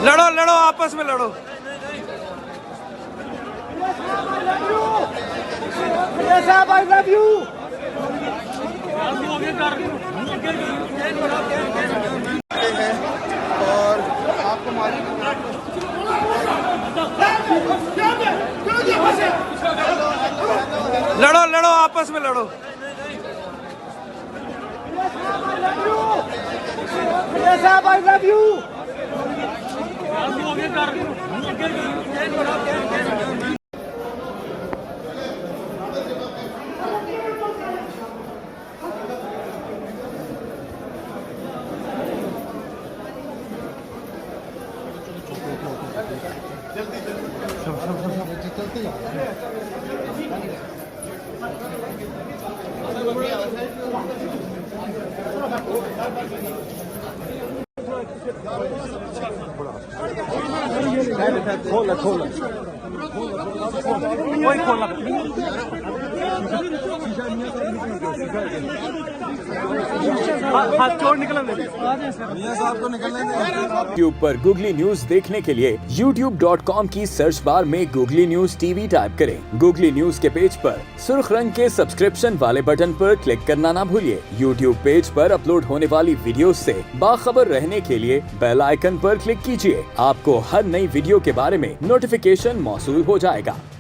लड़ो लड़ो आपस में लड़ो। साहब आई लव यू। और आपको मालूम लड़ो लड़ो आपस में लड़ो। साहब आई लव यू। खोला खोला वही खोला हाथ चोर निकलने दे मियां साहब को निकलने दे। YouTube पर गूगली न्यूज देखने के लिए youtube.com की सर्च बार में गूगली न्यूज टीवी टाइप करें। गूगली न्यूज के पेज पर सुर्ख रंग के सब्सक्रिप्शन वाले बटन पर क्लिक करना ना भूलिए। YouTube पेज पर अपलोड होने वाली वीडियो से बाखबर रहने के लिए बेल आइकन पर क्लिक कीजिए। आपको हर नई वीडियो के बारे में नोटिफिकेशन मौसूल हो जाएगा।